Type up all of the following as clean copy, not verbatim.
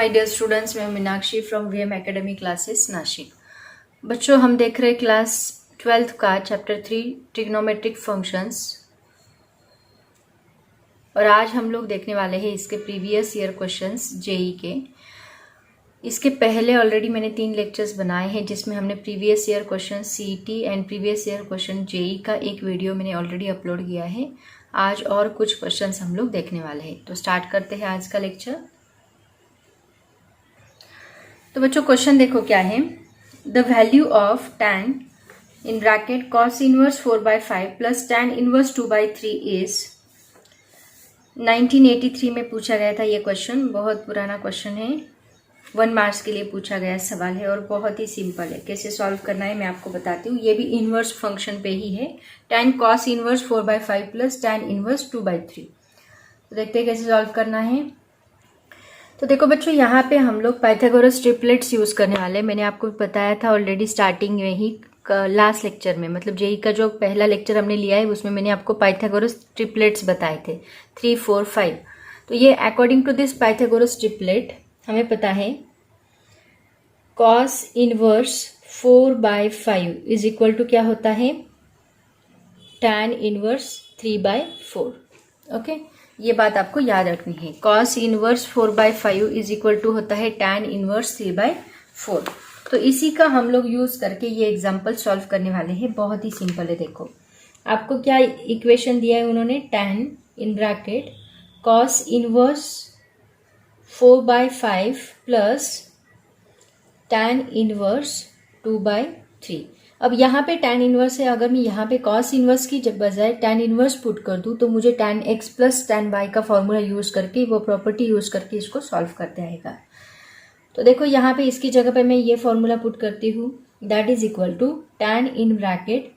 My dear students, मैं Meenakshi from VM academy classes Nashik. बच्चों, हम देख रहे हैं क्लास 12th का चैप्टर 3 ट्रिग्नोमेट्रिक फंक्शंस, और आज हम लोग देखने वाले हैं इसके प्रीवियस ईयर क्वेश्चंस जेई के। इसके पहले ऑलरेडी मैंने 3 लेक्चर्स बनाए हैं जिसमें हमने previous year question CET and previous year question JEE का एक वीडियो मैंने ऑलरेडी अपलोड किया है। आज और कुछ क्वेश्चंस हम लोग देखने वाले हैं, तो स्टार्ट करते हैं आज का लेक्चर। तो बच्चों, क्वेश्चन देखो क्या है। The value of tan in bracket cos inverse 4/5 plus tan inverse 2/3 is 1983 में पूछा गया था। ये क्वेश्चन बहुत पुराना क्वेश्चन है, 1 मार्क्स के लिए पूछा गया सवाल है और बहुत ही सिंपल है। कैसे सॉल्व करना है मैं आपको बताती हूँ। ये भी इनवर्स फंक्शन पे ही है। tan cos inverse 4/5 plus tan inverse 2/3। तो देखते हैं कैसे सॉल्व करना है। तो देखो बच्चों, यहाँ पे हम लोग पाइथागोरस ट्रिपलेट्स यूज़ करने वाले हैं। मैंने आपको बताया था ऑलरेडी स्टार्टिंग में ही, लास्ट लेक्चर में, मतलब जेई का जो पहला लेक्चर हमने लिया है उसमें मैंने आपको पाइथागोरस ट्रिपलेट्स बताए थे 3, 4, 5। तो ये according to this Pythagoras triplet हमें पता है cos inverse 4/5 is equal to क्या होता है, tan इनवर्स 3/4। ओके, ये बात आपको याद रखनी है। cos inverse 4/5 is equal to होता है tan इनवर्स 3/4। तो इसी का हम लोग यूज करके ये एग्जाम्पल सॉल्व करने वाले हैं। बहुत ही सिंपल है। देखो आपको क्या इक्वेशन दिया है उन्होंने, tan in bracket cos inverse 4/5 plus tan inverse 2/3। अब यहाँ पे tan इनवर्स है, अगर मैं यहाँ पे cos इनवर्स की जब बजाय tan इनवर्स पुट कर दूँ तो मुझे tan x plus tan y का फॉर्मूला यूज करके, वो प्रॉपर्टी यूज करके इसको सॉल्व करते आएगा। तो देखो यहाँ पे इसकी जगह पे मैं ये फॉर्मूला पुट करती हूँ, that is equal to tan in bracket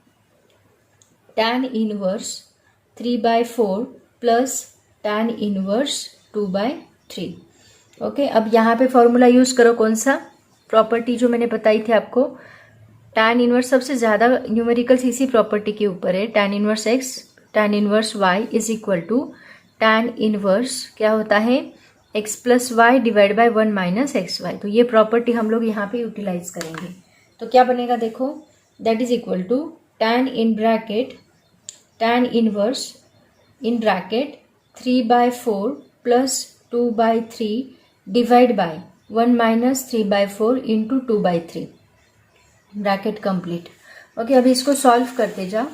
tan inverse 3/4 plus tan inverse 2/3। Okay, अब यहाँ पे फॉर्मूला यूज करो, कौन सा, प्रॉपर्टी जो मैंने बताई थी आपको। tan इनवर्स सबसे ज्यादा न्यूमेरिकल्स इसी प्रॉपर्टी के ऊपर है। tan inverse x tan inverse y is equal to tan inverse क्या होता है, x plus Y divide by 1 minus x Y. तो ये प्रॉपर्टी हम लोग यहाँ पे यूटिलाइज करेंगे। तो क्या बनेगा देखो, that is equal to tan in bracket tan inverse in bracket 3/4 plus 2/3 divide by 1 minus 3/4 into 2/3, bracket complete. Okay, अभी इसको सॉल्व करते जाओ।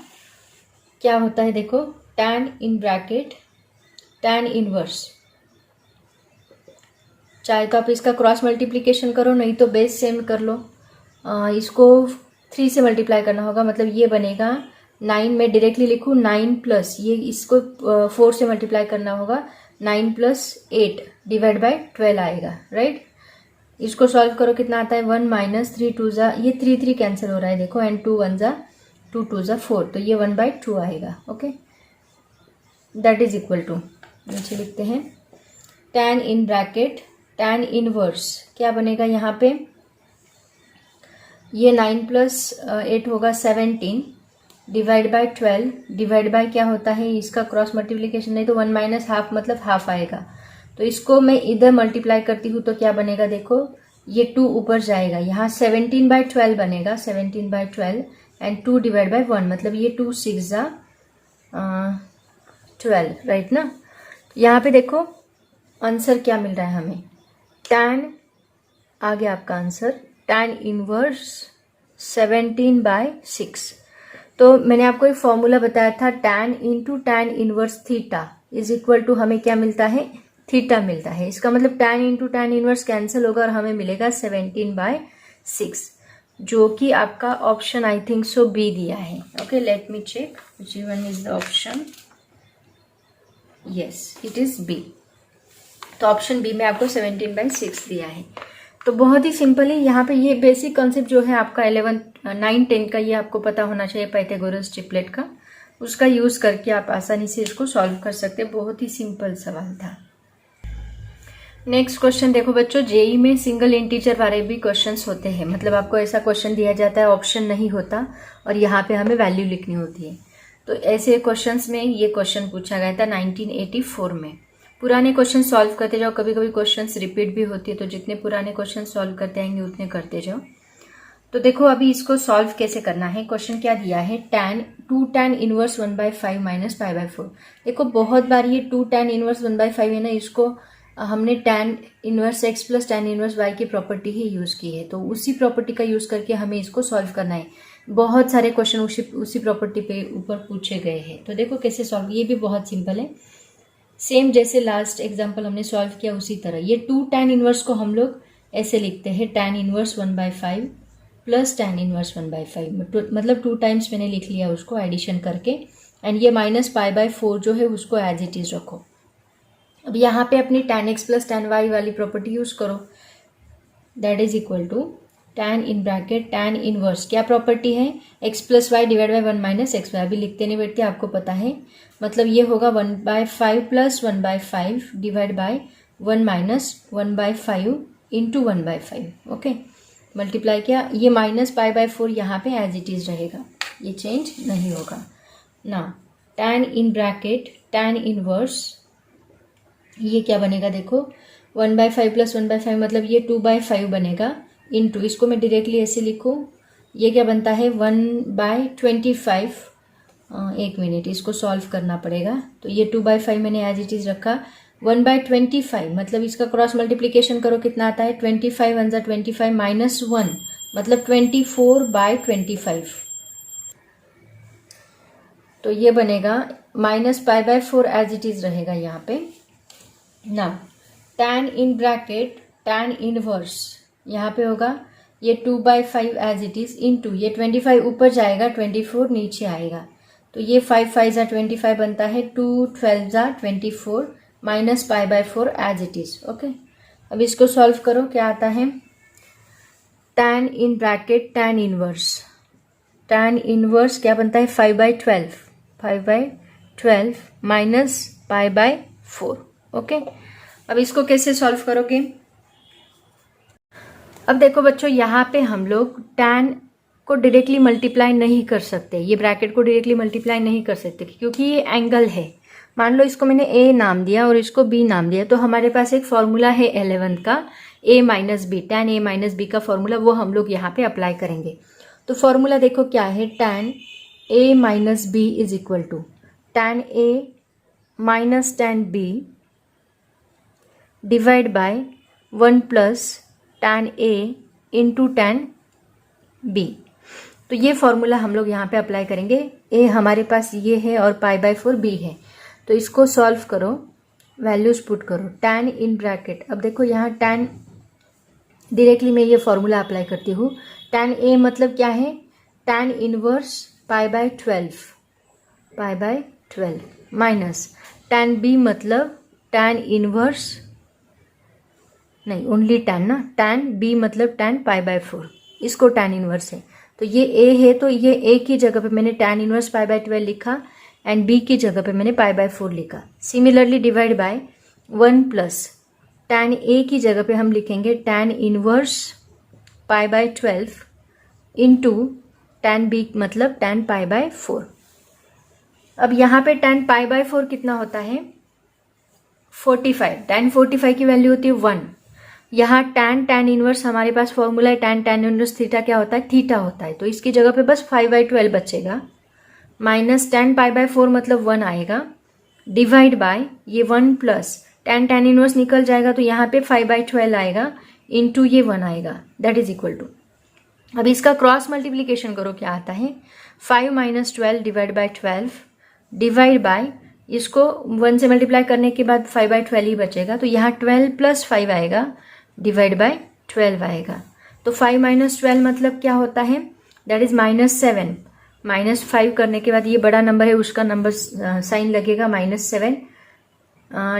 क्या होता है देखो, tan in bracket tan inverse, चाहे तो आप इसका क्रॉस मल्टीप्लिकेशन करो, नहीं तो बेस सेम कर लो। इसको 3 से मल्टीप्लाई करना होगा, मतलब ये बनेगा 9। में डायरेक्टली लिखूँ 9 प्लस, ये इसको 4 से मल्टीप्लाई करना होगा, 9 प्लस 8 डिवाइड बाय 12 आएगा, राइट। इसको सॉल्व करो, कितना आता है, 1 माइनस 3 2 जा, ये 3 3 कैंसिल हो रहा है देखो, एंड 2 1 जा 2 2 जा 4, तो ये 1/2 आएगा। Okay, that is equal to, नीचे लिखते हैं tan in bracket tan inverse क्या बनेगा यहाँ पे, ये 9 प्लस 8 होगा 17 डिवाइड बाय 12 डिवाइड बाय क्या होता है, इसका क्रॉस मल्टीप्लिकेशन नहीं तो 1 माइनस हाफ मतलब हाफ आएगा। तो इसको मैं इधर मल्टीप्लाई करती हूँ तो क्या बनेगा देखो, ये 2 ऊपर जाएगा, यहाँ 17/12 बनेगा, 17/12 एंड 2 डिवाइड बाय 1, मतलब ये 2 6 जा 12, राइट ना। यहाँ पे देखो आंसर क्या मिल रहा है हमें, tan आ गया आपका आंसर, tan इनवर्स 17/6। तो मैंने आपको एक फॉर्मूला बताया था, tan into tan inverse theta is equal to हमें क्या मिलता है, थीटा मिलता है। इसका मतलब tan into tan inverse cancel होगा और हमें मिलेगा 17/6, जो कि आपका option I think so B दिया है। Okay, let me check which one is the option. Yes, it is B. तो ऑप्शन बी में आपको 17/6 दिया है। तो बहुत ही सिंपल है। यहाँ पे ये बेसिक कॉन्सेप्ट जो है आपका 11, 9, 10 का, ये आपको पता होना चाहिए पाइथागोरस ट्रिपलेट का, उसका यूज करके आप आसानी से इसको सॉल्व कर सकते हैं। बहुत ही सिंपल सवाल था। नेक्स्ट क्वेश्चन देखो बच्चों, जेई में सिंगल इंटीजर वाले भी क्वेश्चंस होते हैं, मतलब आपको ऐसा क्वेश्चन दिया जाता है, ऑप्शन नहीं होता और यहाँ पे हमें वैल्यू लिखनी होती है। तो ऐसे क्वेश्चंस में ये क्वेश्चन पूछा गया था 1984 में। पुराने क्वेश्चन सॉल्व करते जाओ, कभी कभी क्वेश्चंस रिपीट भी होती है, तो जितने पुराने क्वेश्चन सॉल्व करते आएंगे उतने करते जाओ। तो देखो अभी इसको सॉल्व कैसे करना है। क्वेश्चन क्या दिया है, टू tan इनवर्स 1/5 माइनस π/4। देखो बहुत बार ये 2 tan इनवर्स 1/5 है ना, इसको हमने tan inverse x plus tan inverse y की प्रॉपर्टी ही यूज की है, तो उसी प्रॉपर्टी का यूज करके हमें इसको सॉल्व करना है। बहुत सारे क्वेश्चन उसी प्रॉपर्टी पे ऊपर पूछे गए हैं। तो देखो कैसे सॉल्व, ये भी बहुत सिंपल है, सेम जैसे लास्ट एग्जाम्पल हमने सॉल्व किया उसी तरह। ये 2 tan इनवर्स को हम लोग ऐसे लिखते हैं, tan inverse 1/5 plus tan inverse 1/5, मतलब 2 टाइम्स मैंने लिख लिया उसको एडिशन करके। एंड ये माइनस π/4 जो है उसको एज इट इज रखो। अब यहाँ पे अपनी tan x plus tan y वाली प्रॉपर्टी यूज करो, that is equal to tan in bracket tan inverse, क्या प्रॉपर्टी है, x plus Y divide by 1 minus x Y. अभी लिखते नहीं बैठते, आपको पता है, मतलब ये होगा 1/5 plus 1/5 divide by 1 minus 1/5 into 1/5। Okay, multiply किया, ये माइनस π/4 यहाँ पे एज इट इज रहेगा, ये चेंज नहीं होगा ना। tan in bracket tan inverse, ये क्या बनेगा देखो, 1/5 प्लस 1/5 मतलब ये 2/5 बनेगा, इंटू, इसको मैं डायरेक्टली ऐसे लिखूँ, ये क्या बनता है 1/25। एक मिनट, इसको सॉल्व करना पड़ेगा। तो ये 2/5 मैंने एज इट इज रखा, 1/25 मतलब इसका क्रॉस मल्टीप्लीकेशन करो, कितना आता है 25 1 ज़ा 25 माइनस 1 मतलब 24/25। तो ये बनेगा माइनस π/4 एज इट इज रहेगा यहाँ पे ना। tan in bracket tan inverse यहाँ पे होगा ये 2/5 एज इट इज इंटू, ये 25 ऊपर जाएगा 24 नीचे आएगा, तो ये 5 5 ज़ा 25 बनता है, 2 12 ज़ा 24 minus π/4 as it is. Okay, अब इसको सॉल्व करो, क्या आता है, tan in bracket tan inverse क्या बनता है 5/12 माइनस π/4। ओके, अब इसको कैसे सॉल्व करोगे। अब देखो बच्चों, यहाँ पे हम लोग tan को डायरेक्टली मल्टीप्लाई नहीं कर सकते, ये ब्रैकेट को डायरेक्टली मल्टीप्लाई नहीं कर सकते क्योंकि ये एंगल है। मान लो इसको मैंने a नाम दिया और इसको b नाम दिया, तो हमारे पास एक फॉर्मूला है 11th का, a minus B, tan a minus B का फॉर्मूला, वो हम लोग यहाँ पे अप्लाई करेंगे। तो फॉर्मूला देखो क्या है, tan a minus B is equal to tan a minus tan b divide by 1 plus tan a into tan b। तो ये फॉर्मूला हम लोग यहाँ पे अप्लाई करेंगे। a हमारे पास ये है और π/4 b है, तो इसको सॉल्व करो, वैल्यूज पुट करो, tan इन ब्रैकेट। अब देखो यहाँ tan डायरेक्टली मैं ये फॉर्मूला अप्लाई करती हूँ, tan a मतलब क्या है, tan inverse π/12 minus tan b मतलब tan इनवर्स नहीं, ओनली tan ना, tan b मतलब tan π/4, इसको tan इनवर्स है, तो ये a है, तो ये a की जगह पे मैंने tan इनवर्स π/12 लिखा एंड b की जगह पे मैंने π/4 लिखा। Similarly divide by 1 plus tan a की जगह पे हम लिखेंगे tan inverse π/12 into tan b मतलब tan π/4। अब यहाँ पे tan π/4 कितना होता है 45, tan 45 की वैल्यू होती है 1। यहाँ tan इनवर्स हमारे पास फॉर्मूला है, tan इनवर्स थीटा क्या होता है, थीटा होता है, तो इसकी जगह पे बस 5/12 बचेगा, माइनस tan π/4 मतलब 1 आएगा, डिवाइड बाय ये 1 प्लस tan इनवर्स निकल जाएगा, तो यहाँ पे 5/12 आएगा इंटू ये 1 आएगा, दैट इज इक्वल टू। अब इसका क्रॉस मल्टीप्लीकेशन करो, क्या आता है 5 minus 12 divide by 12 divide bye, इसको 1 से मल्टीप्लाई करने के बाद 5/12 ही बचेगा, तो यहाँ 12 प्लस 5 आएगा डिवाइड बाय 12 आएगा, तो 5 माइनस 12 मतलब क्या होता है, दैट इज -7। -5 करने के बाद ये बड़ा नंबर है, उसका नंबर साइन लगेगा -7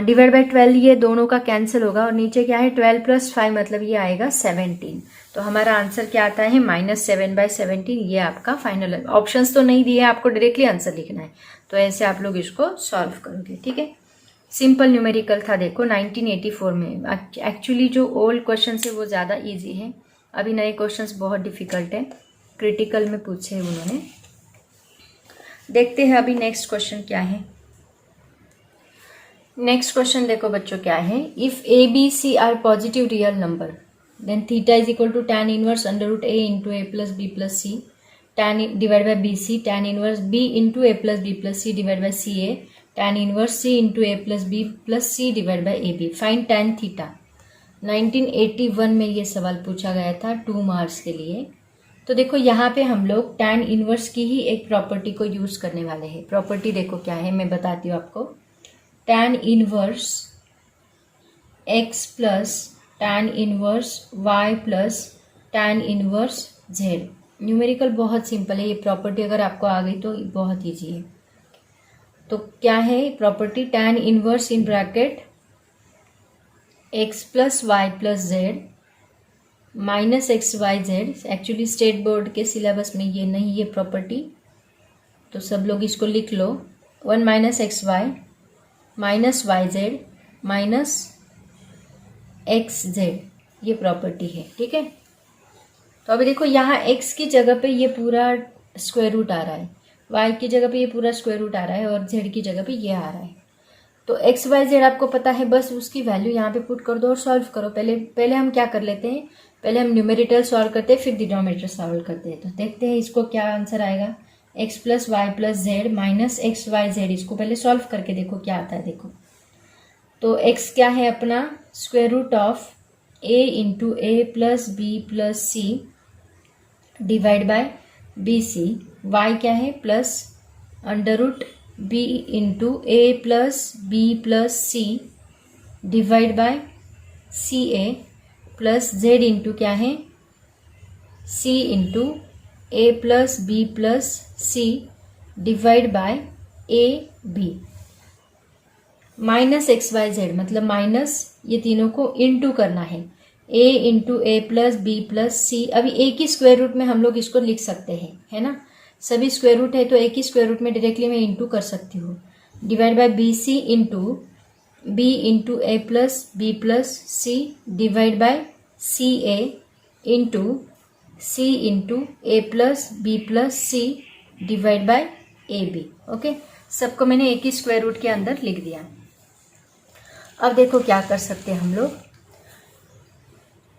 डिवाइड बाय 12, ये दोनों का कैंसिल होगा, और नीचे क्या है 12 प्लस 5 मतलब ये आएगा 17। तो हमारा आंसर क्या आता है -7/17। ये आपका फाइनल, ऑप्शंस तो नहीं दिए, आपको डायरेक्टली आंसर लिखना है, तो ऐसे आप लोग इसको सॉल्व करोगे। ठीक है, सिंपल न्यूमेरिकल था, देखो 1984 में। एक्चुअली जो ओल्ड क्वेश्चन है वो ज़्यादा इजी है, अभी नए क्वेश्चंस बहुत डिफिकल्ट है, क्रिटिकल में पूछे हैं उन्होंने। देखते हैं अभी नेक्स्ट क्वेश्चन क्या है। नेक्स्ट क्वेश्चन देखो बच्चों क्या है, if A B C are positive real number then theta is equal to tan inverse under root A into A plus B plus C tan divide by B C tan inverse B into A plus B plus C divide by C A tan inverse C into A plus B plus C divide by A B, find tan theta. 1981 में ये सवाल पूछा गया था 2 marks के लिए। तो देखो यहाँ पे हम लोग tan इनवर्स की ही एक प्रॉपर्टी को यूज करने वाले हैं। प्रॉपर्टी देखो क्या है, मैं बताती हूँ आपको। tan inverse x plus tan inverse y plus tan inverse z। Numerical बहुत सिंपल है, ये प्रॉपर्टी अगर आपको आ गई तो बहुत ईजी है। तो क्या है property, tan inverse in bracket x plus Y plus Z minus x Y Z. Actually state board के सिलेबस में ये नहीं है प्रॉपर्टी, तो सब लोग इसको लिख लो। 1 minus x Y minus Y Z minus x Z, ये प्रॉपर्टी है, ठीक है। तो अभी देखो यहाँ x की जगह पे ये पूरा स्क्वायर रूट आ रहा है, y की जगह पे ये पूरा स्क्वायर रूट आ रहा है और z की जगह पे ये आ रहा है। तो एक्स वाई जेड आपको पता है, बस उसकी वैल्यू यहाँ पे पुट कर दो और सॉल्व करो। पहले हम क्या कर लेते हैं, पहले हम न्यूमेरेटर सॉल्व करते हैं फिर डिनोमिनेटर सॉल्व करते हैं। तो देखते हैं इसको क्या आंसर आएगा। X plus Y plus Z minus x Y Z, इसको पहले सॉल्व करके देखो क्या आता है। देखो तो एक्स क्या है अपना, square root of a into A plus B plus C divide by B c. Y क्या है, plus under root b into A plus B plus C divide by C A plus z into क्या है, c into A plus B plus C divide by A b minus x Y z, मतलब minus ये तीनों को into करना है, a into A plus B plus सी। अभी ए की स्क्वायर रूट में हम लोग इसको लिख सकते हैं, है ना, सभी स्क्वायर रूट है तो ए की स्क्वायर रूट में डायरेक्टली मैं इंटू कर सकती हूँ। Divide by B C into A plus B plus C divide by C A into A plus B plus C divide by A B. Okay, सबको मैंने एक ही स्क्वायर रूट के अंदर लिख दिया। अब देखो क्या कर सकते हैं हम लोग।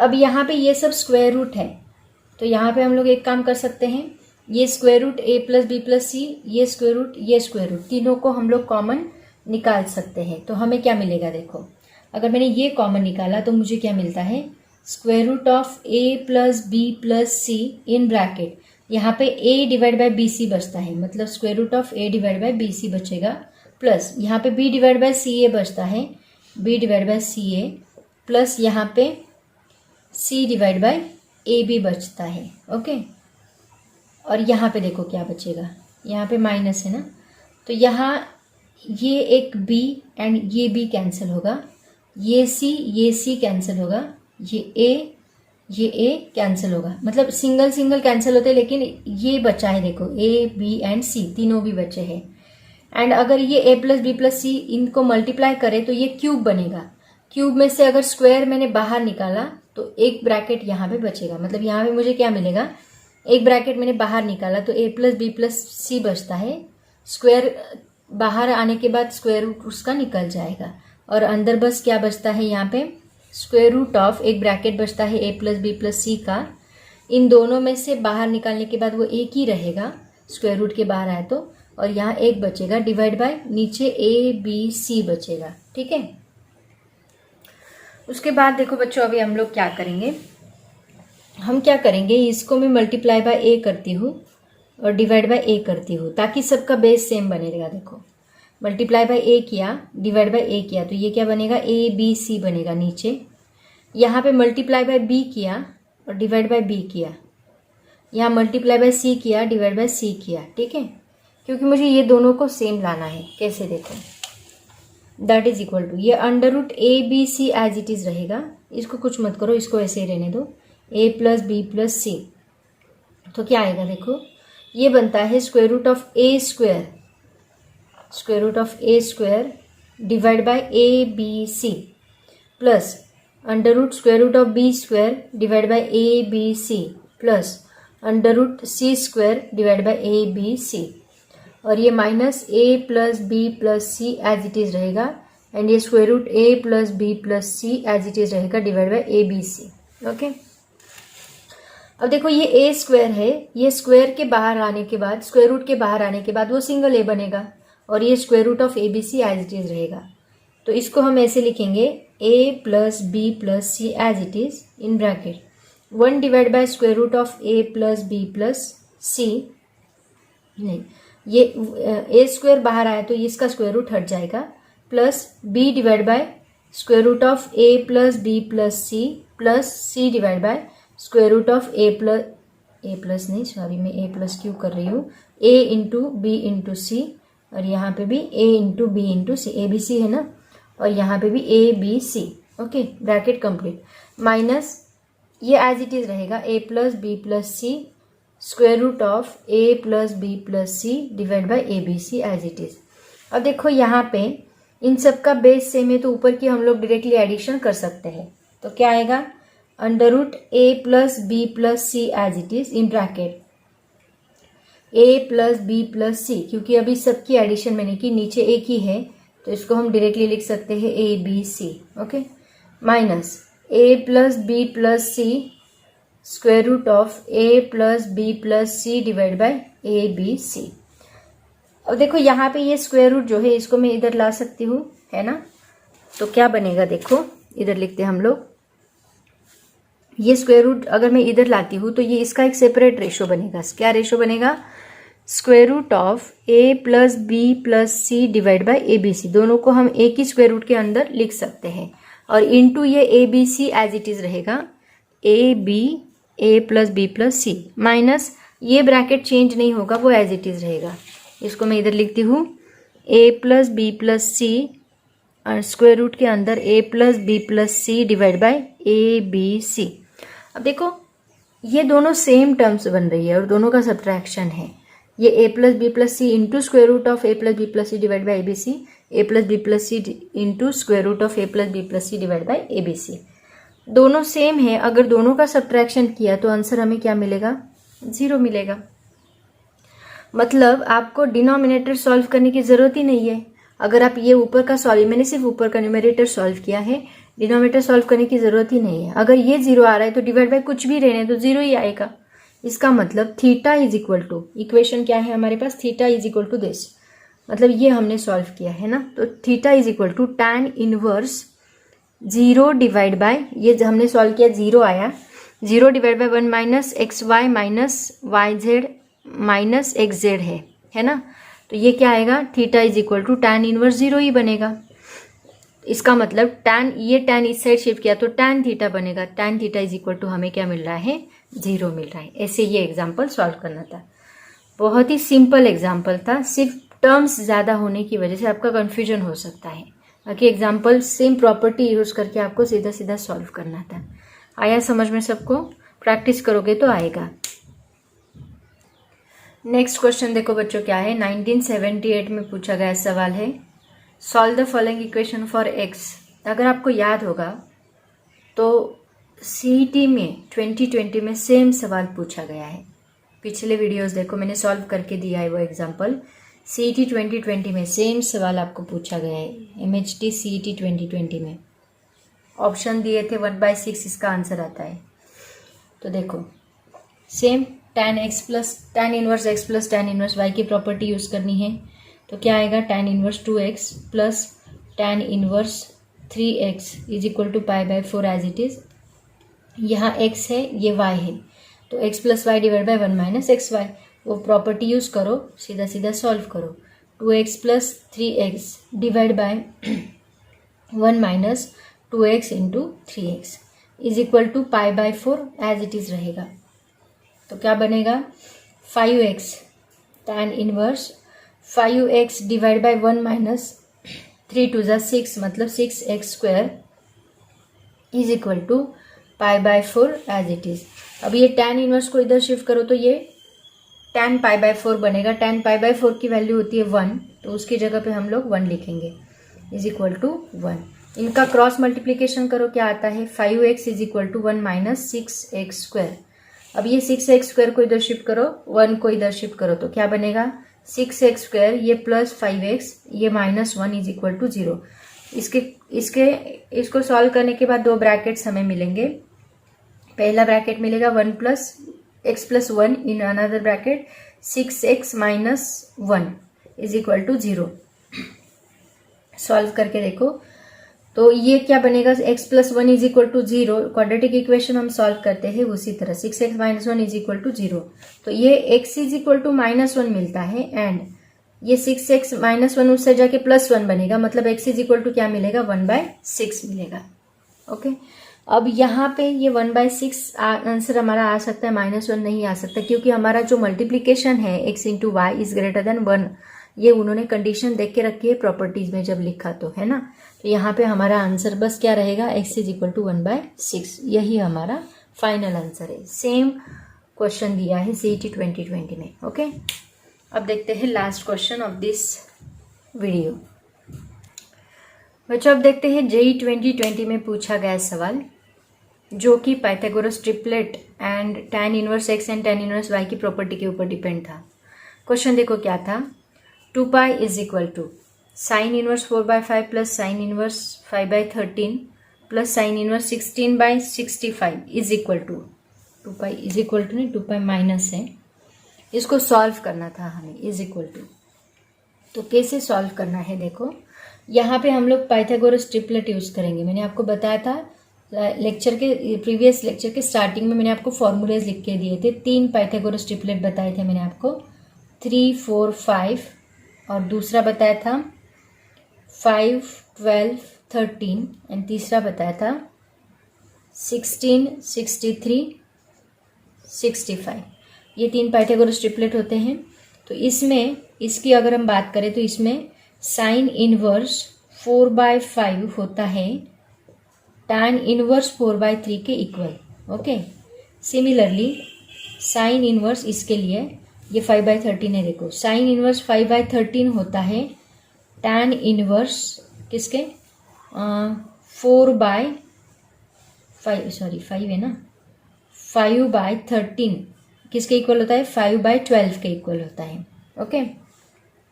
अब यहाँ पे ये सब स्क्वायर रूट है, तो यहाँ पे हम लोग एक काम कर सकते हैं, ये स्क्वायर रूट ए प्लस बी प्लस सी, ये स्क्वायर रूट, तीनों को हम लोग कॉमन निकाल सकते हैं। तो हमें क्या मिलेगा, देखो अगर मैंने ये कॉमन निकाला तो मुझे क्या मिलता है, square root of A plus B plus C in bracket, यहाँ पे a divide by B C बचता है, मतलब square root of a divide by B C बचेगा, प्लस यहाँ पे b divide by C A बचता है, b divide by C A, plus यहाँ पे c divide by A B बचता है। ओके, और यहाँ पे देखो क्या बचेगा, यहाँ पे माइनस है ना, तो यहाँ ये एक b एंड ये b कैंसिल होगा, ये c कैंसिल होगा, ये a कैंसिल होगा, मतलब सिंगल कैंसिल होते हैं, लेकिन ये बचा है देखो a b एंड c तीनों भी बचे हैं। एंड अगर ये a प्लस बी प्लस सी इनको मल्टीप्लाई करें तो ये क्यूब बनेगा। क्यूब में से अगर स्क्वायर मैंने बाहर निकाला तो एक ब्रैकेट यहाँ पे बचेगा, मतलब यहाँ पे मुझे क्या मिलेगा, एक ब्रैकेट मैंने बाहर निकाला तो a प्लस बी प्लस सी बचता है, स्क्वायर बाहर आने के बाद स्क्वायर रूट उसका निकल जाएगा, और अंदर बस क्या बचता है, यहाँ पे स्क्वायर रूट ऑफ एक ब्रैकेट बचता है a प्लस बी प्लस सी का, इन दोनों में से बाहर निकालने के बाद वो एक ही रहेगा स्क्वायर रूट के बाहर आए तो, और यहाँ एक बचेगा डिवाइड बाय नीचे a b c बचेगा। ठीक है, उसके बाद देखो बच्चों अभी हम लोग क्या करेंगे, हम क्या करेंगे, इसको मैं मल्टीप्लाई बाय a करती हूँ और डिवाइड बाय a करती हूँ ताकि सबका बेस सेम बनेगा। देखो मल्टीप्लाई बाय a किया, डिवाइड बाय a किया, तो ये क्या बनेगा, a b c बनेगा नीचे। यहाँ पे मल्टीप्लाई बाय b किया और डिवाइड बाय b किया, यहाँ मल्टीप्लाई बाय c किया, डिवाइड बाय c किया। ठीक है, क्योंकि मुझे ये दोनों को सेम लाना है। कैसे, देखो दैट इज इक्वल टू, ये under root a b c as it is रहेगा, इसको कुछ मत करो, इसको ऐसे ही रहने दो, a plus B plus C. तो क्या आएगा, देखो ये बनता है square root of a square divide by a b c plus under root square root of b square divide by a b c plus under root c square divide by a b c, और ये minus a plus B plus C as it is रहेगा, and ये square root A plus B plus C as it is रहेगा divide by A B C. Okay, अब देखो ये ए square है, ये स्क्वायर के बाहर आने के बाद, स्क्वायर रूट के बाहर आने के बाद वो सिंगल ए बनेगा और ये square root of a B C as it is रहेगा। तो इसको हम ऐसे लिखेंगे a plus B plus C as it is in bracket 1 divide by square root of A plus B plus c, नहीं ये ए स्क्वायर बाहर आया तो इसका स्क्वायर रूट हट जाएगा, plus b divide by square root of A plus B plus C divide by square root of A plus नहीं sorry मैं ए प्लस क्यों कर रही हूँ, a into b into c, और यहाँ पे भी a into b into c, a B c है ना, और यहाँ पे भी a B C. Okay, bracket complete, minus ये एज इट इज रहेगा a plus B plus C square root of A plus B plus C divide by A B C as it is. अब देखो यहाँ पे इन सब का base same है तो ऊपर की हम लोग डायरेक्टली एडिशन कर सकते हैं। तो क्या आएगा, under root A plus B plus C as it is in bracket a plus B plus c, क्योंकि अभी सबकी एडिशन मैंने की, नीचे एक ही है तो इसको हम डायरेक्टली लिख सकते हैं A B C. Okay, minus A plus B plus C square root of A plus B plus C divide by A B C. अब देखो यहाँ पे ये स्क्वायर रूट जो है इसको मैं इधर ला सकती हूँ, है ना, तो क्या बनेगा देखो, इधर लिखते हैं हम लोग, ये स्क्वायर रूट अगर मैं इधर लाती हूँ तो ये इसका एक सेपरेट रेशो बनेगा। क्या रेशो बनेगा, square root of A plus B plus C divide by A B C, दोनों को हम एक ही स्क्वायर रूट के अंदर लिख सकते हैं, और इनटू ये a B C as it is रहेगा a b a plus B plus c, minus ये ब्रैकेट चेंज नहीं होगा, वो एज इट इज रहेगा। इसको मैं इधर लिखती हूँ a plus B plus C square root के अंदर a plus B plus C divide by A B C. अब देखो ये दोनों सेम टर्म्स बन रही है और दोनों का सब्ट्रैक्शन है, ये a plus B plus c into square root of A plus B plus C divide by a B c, A plus B plus c into square root of A plus B plus C divide by a B C, दोनों same है। अगर दोनों का subtraction किया तो answer हमें क्या मिलेगा, 0 मिलेगा। मतलब आपको डिनोमिनेटर सॉल्व करने की जरूरत ही नहीं है। अगर आप ये ऊपर का सॉल्व, मैंने सिर्फ ऊपर का न्यूमरेटर सॉल्व किया है, डिनोमिनेटर सॉल्व करने की जरूरत ही नहीं है। अगर ये 0 आ रहा है तो डिवाइड बाय कुछ भी रहने तो 0 ही आएगा। इसका मतलब theta is equal to, equation क्या है हमारे पास, theta is equal to this, मतलब ये हमने सॉल्व किया है ना, तो theta is equal to tan inverse 0 divide by, ये हमने सॉल्व किया 0 आया, 0 divide by 1 minus x Y minus Y Z minus x z है ना, तो ये क्या आएगा, theta is equal to tan inverse 0 ही बनेगा। इसका मतलब tan, ये tan इस साइड शिफ्ट किया तो tan थीटा बनेगा, tan theta is equal to हमें क्या मिल रहा है, 0 मिल रहा है। ऐसे ये एग्जाम्पल सॉल्व करना था, बहुत ही सिंपल एग्जाम्पल था, सिर्फ टर्म्स ज़्यादा होने की वजह से आपका कन्फ्यूजन हो सकता है। बाकी एग्जाम्पल सेम प्रॉपर्टी यूज करके आपको सीधा सीधा सॉल्व करना था। आया समझ में सबको, प्रैक्टिस करोगे तो आएगा। नेक्स्ट क्वेश्चन देखो बच्चों क्या है, 1978 में पूछा गया सवाल है, solve the following equation for x. अगर आपको याद होगा तो सीईटी में 2020 में सेम सवाल पूछा गया है, पिछले वीडियोस देखो मैंने सॉल्व करके दिया है वो एग्जांपल। सीईटी 2020 में सेम सवाल आपको पूछा गया है, एमएचटी सीईटी 2020 में ऑप्शन दिए थे 1/6 इसका आंसर आता है। तो देखो same tan x plus tan inverse x plus tan inverse y की प्रॉपर्टी यूज करनी है, तो क्या आएगा, tan inverse 2x plus tan inverse 3x is equal to π/4 as it is. यहाँ x है ये y है, तो x plus Y divide by 1 minus x y, वो प्रॉपर्टी यूज करो, सीधा सीधा सॉल्व करो। 2x plus 3x divide by 1 minus 2x into 3x is equal to π/4 as it is रहेगा। तो क्या बनेगा, 5x tan inverse 5x divide by 1 minus 3 2 6 मतलब 6x square is equal to π/4 as it is. अब ये tan inverse को इधर shift करो तो ये tan π/4 बनेगा, tan π/4 की वैल्यू होती है 1, तो उसकी जगह पे हम लोग 1 लिखेंगे इज इक्वल टू 1। इनका क्रॉस मल्टीप्लीकेशन करो, क्या आता है, 5x is equal to 1 minus 6x square. अब ये 6x स्क्वायर को इधर शिफ्ट करो, 1 को इधर शिफ्ट करो, तो क्या बनेगा, 6x स्क्वायर ये प्लस 5x ये माइनस 1 इज इक्वल टू 0। इसको सॉल्व करने के बाद दो ब्रैकेट्स हमें मिलेंगे। पहला ब्रैकेट मिलेगा 1 plus x plus 1 in another bracket 6x minus 1 is equal to 0। Solve करके देखो तो ये क्या बनेगा, x plus 1 is equal to 0। Quadratic equation हम सॉल्व करते हैं उसी तरह 6x minus 1 is equal to 0। तो ये x इज इक्वल टू -1 मिलता है एंड ये 6x माइनस 1 उससे जाके +1 बनेगा, मतलब x इज इक्वल टू क्या मिलेगा 1/6 मिलेगा। ओके अब यहाँ पे ये 1/6 आंसर हमारा आ सकता है, -1 नहीं आ सकता क्योंकि हमारा जो मल्टीप्लीकेशन है x into y is greater than 1, ये उन्होंने कंडीशन देख के रखी है प्रॉपर्टीज में जब लिखा तो, है ना। तो यहाँ पे हमारा आंसर बस क्या रहेगा, x इज इक्वल टू 1/6, यही हमारा फाइनल आंसर है। सेम क्वेश्चन दिया है CET 2020 में। ओके अब देखते हैं last question of this video. बच्चों अब देखते हैं JEE 2020 में पूछा गया सवाल जो कि Pythagoras triplet and tan inverse x and tan inverse y की प्रॉपर्टी के ऊपर डिपेंड था। क्वेश्चन देखो क्या था, 2π is equal to sine inverse 4/5 plus sine inverse 5/13 plus sine inverse 16/65 is equal to 2π is equal to नहीं 2π माइनस है, इसको सॉल्व करना था हमें इज इक्वल टू। तो कैसे सॉल्व करना है देखो, यहाँ पे हम लोग पाइथागोरस ट्रिपलेट यूज करेंगे। मैंने आपको बताया था लेक्चर के प्रीवियस लेक्चर के स्टार्टिंग में मैंने आपको फॉर्मूलेज लिख के दिए थे, 3 पाइथागोरस ट्रिपलेट बताए थे मैंने आपको, 3, 4, 5 और दूसरा बताया था 5, 12, 13 एंड तीसरा बताया था 16, 63, 65। ये 3 पाइथागोरस ट्रिपलेट होते हैं। तो इसमें इसकी अगर हम बात करें तो इसमें साइन इनवर्स 4/5 होता है tan इनवर्स 4/3 के equal. Okay similarly sine inverse इसके लिए ये 5/13 है, देखो साइन इनवर्स 5/13 होता है tan इनवर्स किसके 5 है ना 5/13 किसके इक्वल होता है 5/12 के इक्वल होता है। Okay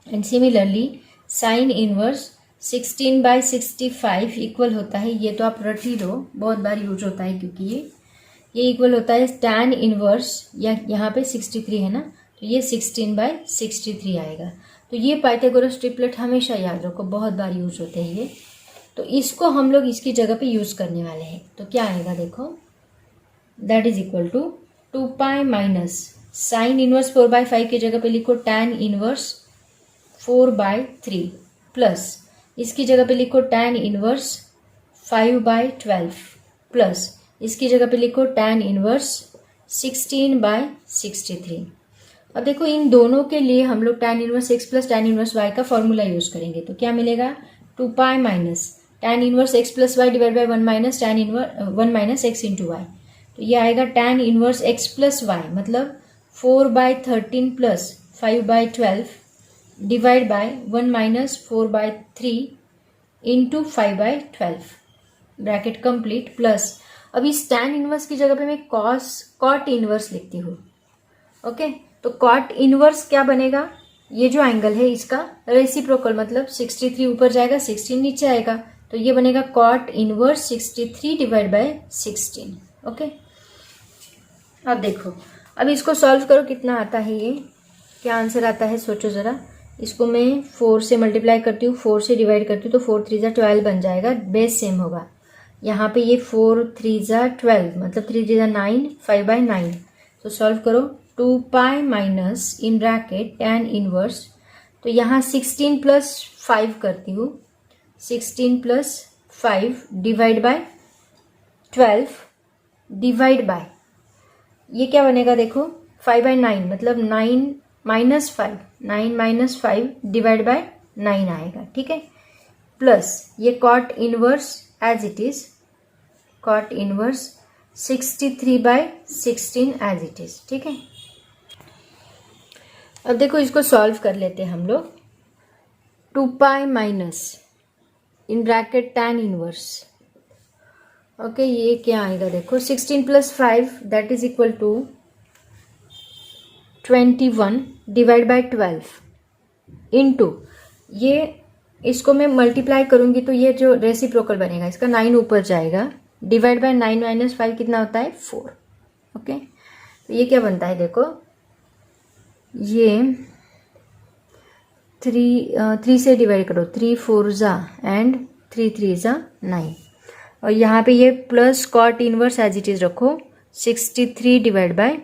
and similarly sign inverse 16/65 equal होता है, ये तो आप रट ही दो, बहुत बार यूज होता है क्योंकि ये इक्वल होता है tan इनवर्स या यहाँ पे 63 है ना, तो ये 16/63 आएगा। तो ये पाइथागोरस ट्रिपलेट हमेशा याद रखो, बहुत बार यूज होते हैं ये। तो इसको हम लोग इसकी जगह पे यूज करने वाले हैं। तो क्या आएगा देखो, that is equal to 2π minus sine inverse 4/5 की जगह पे लिखो tan इनवर्स 4/3 प्लस इसकी जगह पे लिखो tan इनवर्स 5/12 प्लस इसकी जगह पे लिखो tan इनवर्स 16/63। अब देखो इन दोनों के लिए हम लोग tan inverse x plus tan inverse y का फॉर्मूला यूज करेंगे। तो क्या मिलेगा 2π minus tan inverse x plus Y divide by 1 minus x into y. तो ये आएगा tan inverse x plus y मतलब 4/13 plus 5/12 divide by 1 minus 4/3 into 5/12 bracket complete plus अब इस tan इनवर्स की जगह पे मैं कॉट इनवर्स लिखती हूँ। ओके तो कॉट इनवर्स क्या बनेगा, ये जो एंगल है इसका रेसिप्रोकल मतलब 63 ऊपर जाएगा 16 नीचे आएगा, तो ये बनेगा cot inverse 63 divide by 16। Okay अब देखो, अब इसको सॉल्व करो कितना आता है, ये क्या आंसर आता है सोचो ज़रा। इसको मैं 4 से मल्टीप्लाई करती हूँ, 4 से डिवाइड करती हूँ तो 4 3 = 12 बन जाएगा, बेस सेम होगा। यहाँ पे ये 4 3 = 12 मतलब 3 3 = 9 5/9। तो सॉल्व करो 2π minus in bracket tan inverse, तो यहाँ 16 प्लस 5 करती हूँ, 16 plus 5 divide by 12 divide by ये क्या बनेगा देखो 5/9 मतलब 9 माइनस 5 9 माइनस 5 डिवाइड बाय 9 आएगा, ठीक है। प्लस ये cot inverse as it is, cot inverse 63/16 as it is, ठीक है। अब देखो इसको सॉल्व कर लेते हैं हम लोग। 2π minus in bracket tan inverse, okay ये क्या आएगा देखो 16 plus 5 that is equal to 21 divide by 12 into ये इसको मैं मल्टीप्लाई करूंगी तो ये जो रेसिप्रोकल बनेगा इसका 9 ऊपर जाएगा, डिवाइड बाय 9 माइनस 5 कितना होता है 4। ओके, तो ये क्या बनता है देखो, ये 3 से डिवाइड करो, 3 4 जा एंड 3 3 जा 9, और यहाँ पे ये plus cot inverse as it is रखो, 63 divide by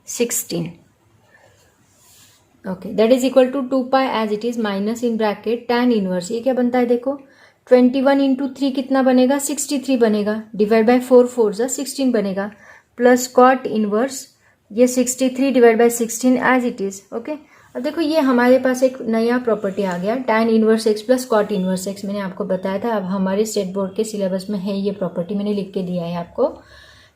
16। Okay, that is equal to 2 pi as it is minus in bracket tan inverse, ये क्या बनता है देखो, 21 इंटू 3 कितना बनेगा 63 बनेगा, डिवाइड बाय 4 4 जा 16 बनेगा, प्लस कॉट इनवर्स ये 63 divide by 16 as it is. Okay, अब देखो ये हमारे पास एक नया प्रॉपर्टी आ गया, tan inverse x plus cot inverse x, मैंने आपको बताया था, अब हमारे स्टेट बोर्ड के सिलेबस में है ये प्रॉपर्टी, मैंने लिख के दिया है आपको,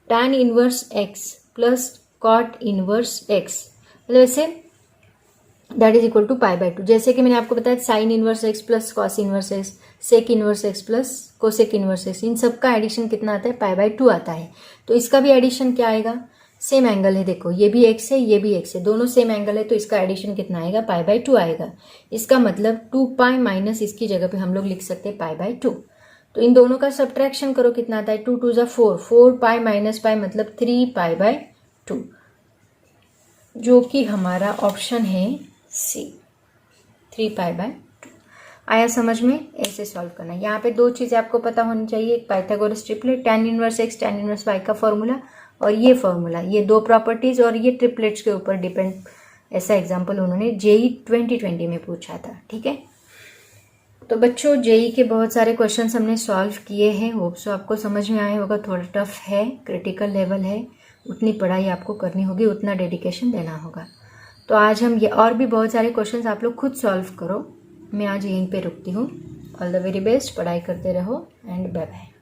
tan inverse x plus cot inverse x, मतलब ऐसे that is equal to pi by 2। जैसे कि मैंने आपको बताया sine inverse x plus cos inverse x, sec inverse x plus cosec inverse x, इन सब का एडिशन कितना आता है पाई बाय 2 आता है। तो इसका भी एडिशन क्या आएगा, सेम एंगल है, देखो ये भी x है ये भी x है, दोनों सेम एंगल है, तो इसका एडिशन कितना आएगा पाई बाय 2 आएगा। इसका मतलब 2 पाई माइनस इसकी जगह पे हम लोग लिख सकते हैं पाई बाय 2। तो इन दोनों का सब्ट्रैक्शन करो, कितना आता है 2 2 जा 4, 4 पाई माइनस पाई मतलब 3 पाई बाय 2, जो कि हमारा ऑप्शन है सी, 3 पाई बाय 2। आया समझ में, ऐसे सॉल्व करना। यहाँ पे दो चीजें आपको पता होनी चाहिए, एक Pythagoras triplet, tan inverse x tan inverse y का फॉर्मूला, और ये फॉर्मूला, ये दो प्रॉपर्टीज और ये ट्रिपलेट्स के ऊपर डिपेंड, ऐसा एग्जाम्पल उन्होंने JEE 2020 में पूछा था। ठीक है, तो बच्चों JEE के बहुत सारे क्वेश्चन हमने सॉल्व किए हैं, होप सो आपको समझ में आया होगा। थोड़ा टफ है, क्रिटिकल लेवल है, उतनी पढ़ाई आपको करनी होगी, उतना डेडिकेशन देना होगा। तो आज हम ये और भी बहुत सारे क्वेश्चंस आप लोग खुद सॉल्व करो। मैं आज यहीं पे रुकती हूँ। ऑल द वेरी बेस्ट, पढ़ाई करते रहो एंड बाय बाय।